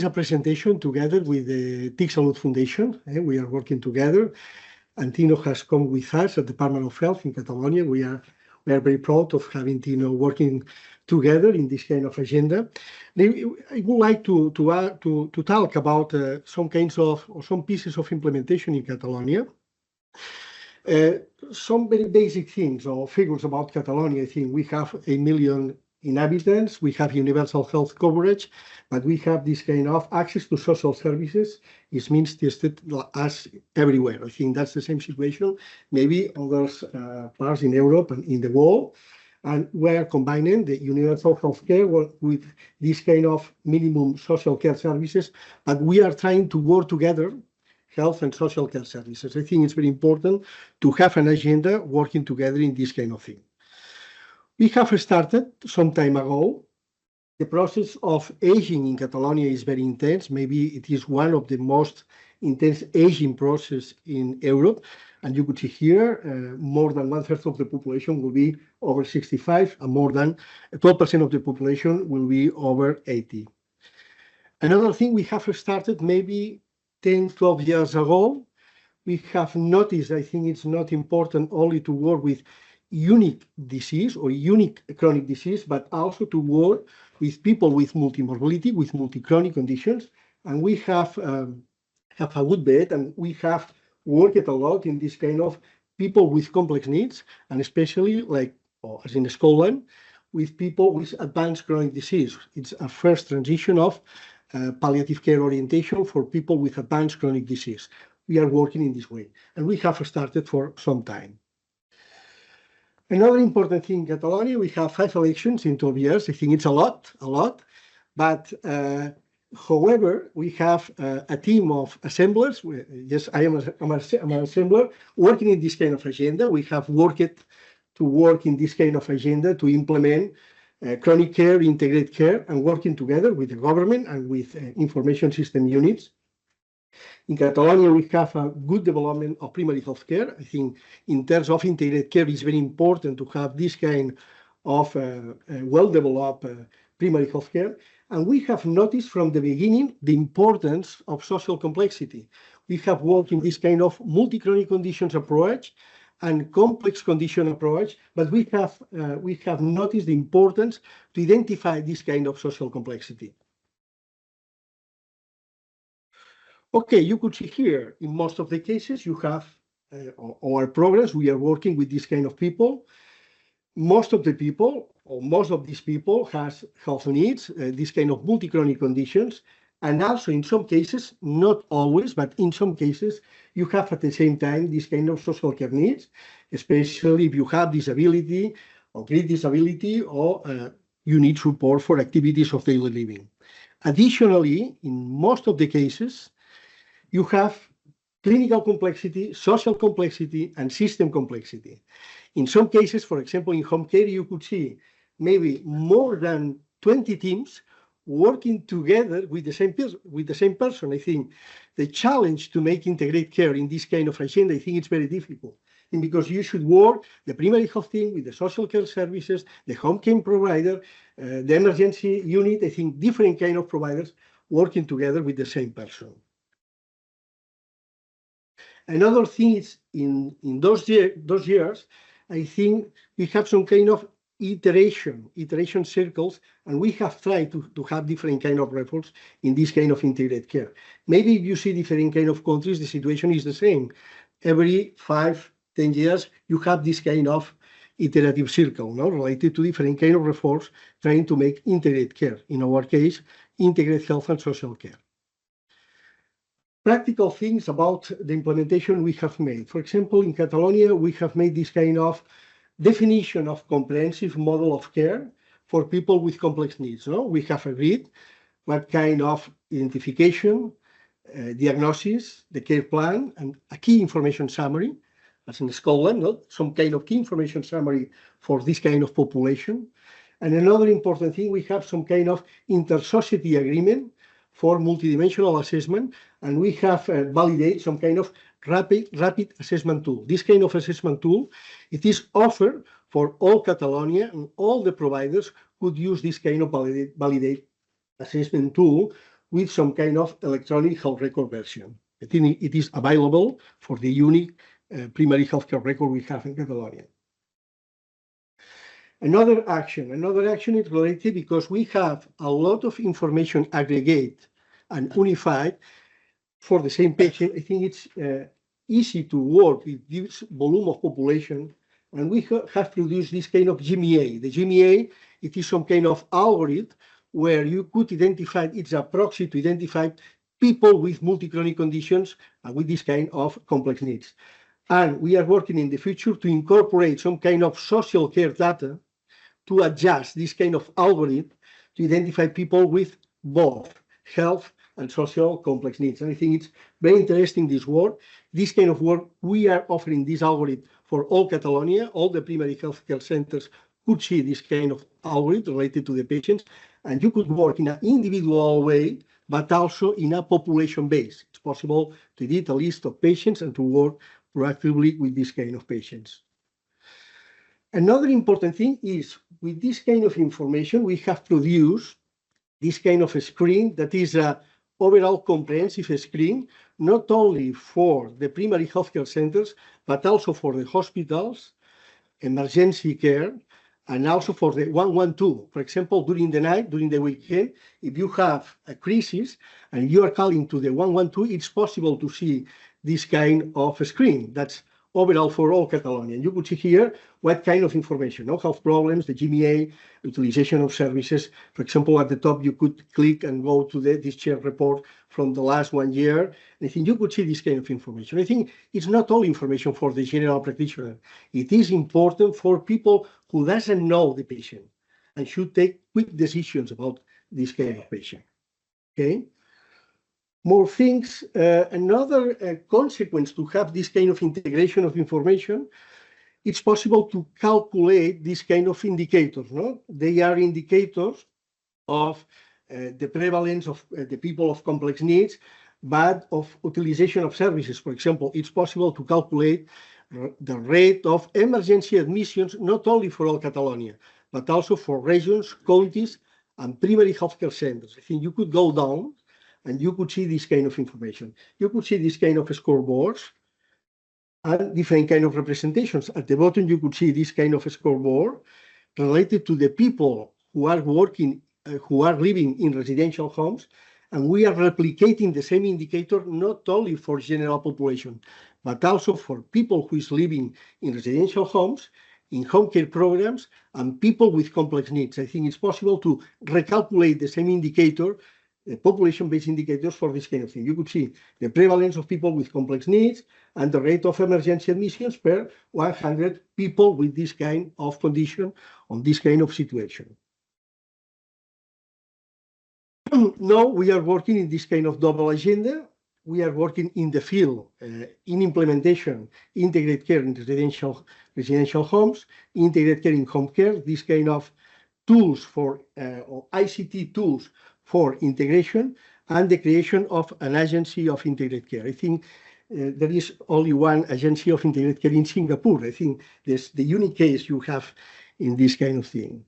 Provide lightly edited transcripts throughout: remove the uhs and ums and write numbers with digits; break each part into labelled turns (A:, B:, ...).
A: a presentation together with the TIC Salud Foundation. We are working together. And Tino has come with us at the Department of Health in Catalonia. We are very proud of having Tino working together in this kind of agenda. I would like to talk about some kinds of, or some pieces of implementation in Catalonia. Some very basic things or figures about Catalonia. I think we have 1 million inhabitants, we have universal health coverage, but we have this kind of access to social services. It means tested as everywhere. I think that's the same situation, maybe other parts in Europe and in the world. And we're combining the universal health care with this kind of minimum social care services, but we are trying to work together, health and social care services. I think it's very important to have an agenda working together in this kind of thing. We have started some time ago. The process of aging in Catalonia is very intense. Maybe it is one of the most intense aging process in Europe. And you could see here, more than 1/3 of the population will be over 65, and more than 12% of the population will be over 80. Another thing we have started maybe 10, 12 years ago, we have noticed, I think it's not important only to work with unique disease or unique chronic disease, but also to work with people with multimorbidity, with multi-chronic conditions. And we have a good bet, and we have worked a lot in this kind of people with complex needs, and especially like, as in Scotland, with people with advanced chronic disease. It's a first transition of palliative care orientation for people with advanced chronic disease. We are working in this way, and we have started for some time. Another important thing in Catalonia, we have 5 elections in 12 years. I think it's a lot, but however, we have a team of assemblers. Yes, I'm an assembler working in this kind of agenda. We have worked to work in this kind of agenda to implement chronic care, integrated care, and working together with the government and with information system units. In Catalonia, we have a good development of primary health care. I think in terms of integrated care, it's very important to have this kind of well-developed primary health care. And we have noticed from the beginning the importance of social complexity. We have worked in this kind of multi-chronic conditions approach and complex condition approach, but we have noticed the importance to identify this kind of social complexity. Okay, you could see here, in most of the cases, you have our programs. We are working with this kind of people. Most of the people, or most of these people, has health needs, this kind of multi-chronic conditions, and also in some cases, not always, but in some cases, you have at the same time this kind of social care needs, especially if you have disability or great disability, or you need support for activities of daily living. Additionally, in most of the cases, you have clinical complexity, social complexity, and system complexity. In some cases, for example, in home care, you could see maybe more than 20 teams working together with the same person. I think the challenge to make integrated care in this kind of agenda, I think it's very difficult. And because you should work the primary health team with the social care services, the home care provider, the emergency unit, I think different kind of providers working together with the same person. Another thing is in those years, I think we have some kind of iteration circles, and we have tried to have different kind of efforts in this kind of integrated care. Maybe if you see different kind of countries, the situation is the same. Every 5-10 years, you have this kind of iterative circle, no, related to different kind of reforms, trying to make integrated care. In our case, integrated health and social care. Practical things about the implementation we have made. For example, in Catalonia, we have made this kind of definition of comprehensive model of care for people with complex needs. No? We have agreed what kind of identification, diagnosis, the care plan, and a key information summary, as in Scotland, no? Some kind of key information summary for this kind of population. And another important thing, we have some kind of inter-society agreement for multidimensional assessment, and we have validated some kind of rapid assessment tool. This kind of assessment tool, it is offered for all Catalonia, and all the providers could use this kind of validate assessment tool with some kind of electronic health record version. I think it is available for the unique primary healthcare record we have in Catalonia. Another action is related because we have a lot of information aggregated and unified for the same patient. I think it's easy to work with this volume of population, and we have produced this kind of GMEA. The GMEA, it is some kind of algorithm where you could identify, it's a proxy to identify people with multi-chronic conditions and with this kind of complex needs. And we are working in the future to incorporate some kind of social care data to adjust this kind of algorithm to identify people with both health and social complex needs. And I think it's very interesting, this work. This kind of work, we are offering this algorithm for all Catalonia. All the primary healthcare centers could see this kind of algorithm related to the patients. And you could work in an individual way, but also in a population base. It's possible to edit a list of patients and to work proactively with this kind of patients. Another important thing is, with this kind of information, we have produced this kind of a screen that is an overall comprehensive screen, not only for the primary healthcare centers, but also for the hospitals, emergency care, and also for the 112. For example, during the night, during the weekend, if you have a crisis and you are calling to the 112, it's possible to see this kind of a screen. That's overall for all Catalonia. And you could see here what kind of information, health problems, the GMEA, utilization of services. For example, at the top, you could click and go to the discharge report from the last 1 year. And I think you could see this kind of information. I think it's not all information for the general practitioner. It is important for people who doesn't know the patient and should take quick decisions about this kind of patient. Okay? More things, another consequence to have this kind of integration of information, it's possible to calculate this kind of indicators. No? They are indicators of the prevalence of the people of complex needs, but of utilization of services. For example, it's possible to calculate the rate of emergency admissions, not only for all Catalonia, but also for regions, counties, and primary healthcare centers. I think you could go down and you could see this kind of information. You could see this kind of scoreboards and different kind of representations. At the bottom, you could see this kind of scoreboard related to the people who are working, who are living in residential homes. And we are replicating the same indicator, not only for general population, but also for people who is living in residential homes, in home care programs, and people with complex needs. I think it's possible to recalculate the same indicator, the population-based indicators for this kind of thing. You could see the prevalence of people with complex needs and the rate of emergency admissions per 100 people with this kind of condition on this kind of situation. Now we are working in this kind of double agenda. We are working in the field, in implementation, integrated care in residential homes, integrated care in home care, this kind of tools for, or ICT tools for integration, and the creation of an agency of integrated care. I think there is only one agency of integrated care in Singapore. I think that's the unique case you have in this kind of thing.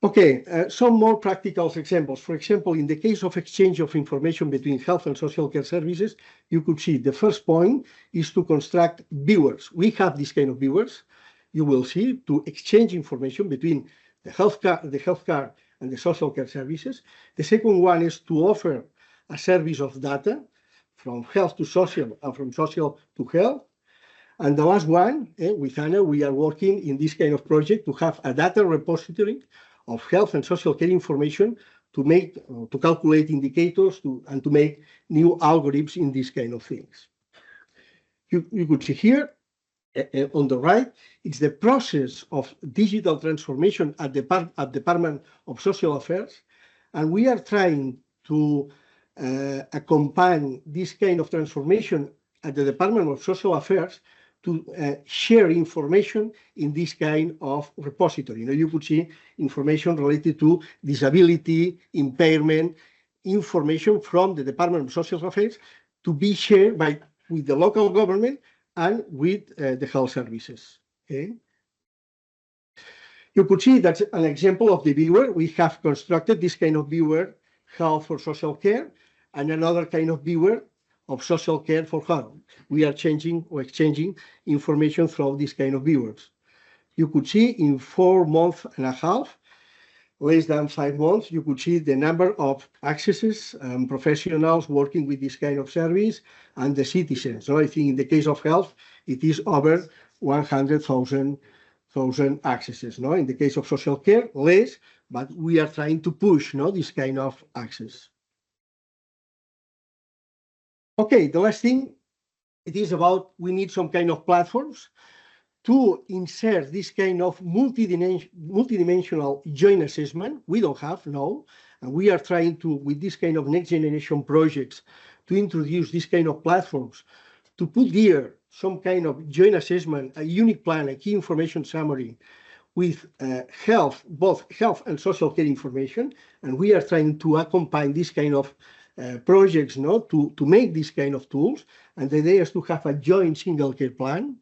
A: Okay, some more practical examples. For example, in the case of exchange of information between health and social care services, you could see the first point is to construct viewers. We have this kind of viewers, you will see, to exchange information between the healthcare and the social care services. The second one is to offer a service of data from health to social and from social to health. And the last one, with Anna, we are working in this kind of project to have a data repository of health and social care information to make, to calculate indicators and to make new algorithms in these kind of things. You could see here on the right, it's the process of digital transformation at the Department of Social Affairs. And we are trying to accompany this kind of transformation at the Department of Social Affairs to share information in this kind of repository. You could see information related to disability, impairment, information from the Department of Social Affairs to be shared with the local government and with the health services. Okay? You could see that's an example of the viewer. We have constructed this kind of viewer health or social care, and another kind of viewer of social care for health. We are changing or exchanging information through this kind of viewers. You could see in 4 months and a half, less than 5 months, you could see the number of accesses, professionals working with this kind of service, and the citizens. So I think in the case of health, it is over 100,000 accesses. No? In the case of social care, less, but we are trying to push this kind of access. Okay, the last thing, it is about we need some kind of platforms to insert this kind of multidimensional joint assessment. We don't have, no, and we are trying to, with this kind of next generation projects, to introduce this kind of platforms, to put here some kind of joint assessment, a unique plan, a key information summary with both health and social care information, and we are trying to accompany this kind of projects to make this kind of tools, and the idea is to have a joint single care plan.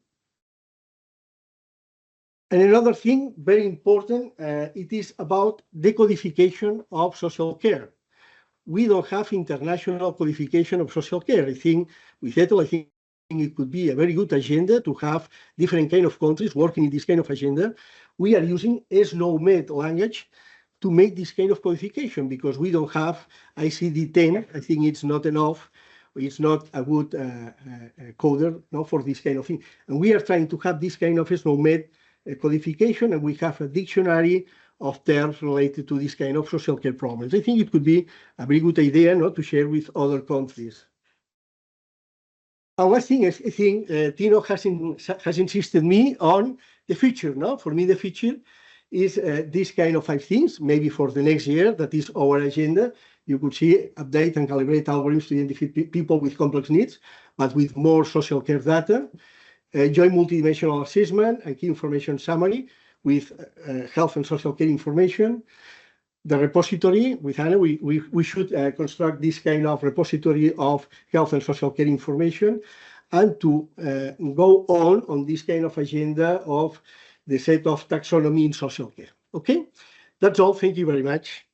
A: And another thing, very important, it is about decodification of social care. We don't have international codification of social care. I think with ETL, I think it could be a very good agenda to have different kind of countries working in this kind of agenda. We are using SNOMED language to make this kind of codification because we don't have ICD-10. I think it's not enough. It's not a good coder for this kind of thing. And we are trying to have this kind of SNOMED codification, and we have a dictionary of terms related to this kind of social care problems. I think it could be a very good idea to share with other countries. And last thing, I think Tino has insisted me on the future. For me, the future is this kind of 5 things, maybe for the next year, that is our agenda. You could see update and calibrate algorithms to identify people with complex needs, but with more social care data. Joint multidimensional assessment and key information summary with health and social care information. The repository with Anna, we should construct this kind of repository of health and social care information, and to go on this kind of agenda of the set of taxonomy in social care. Okay, that's all. Thank you very much.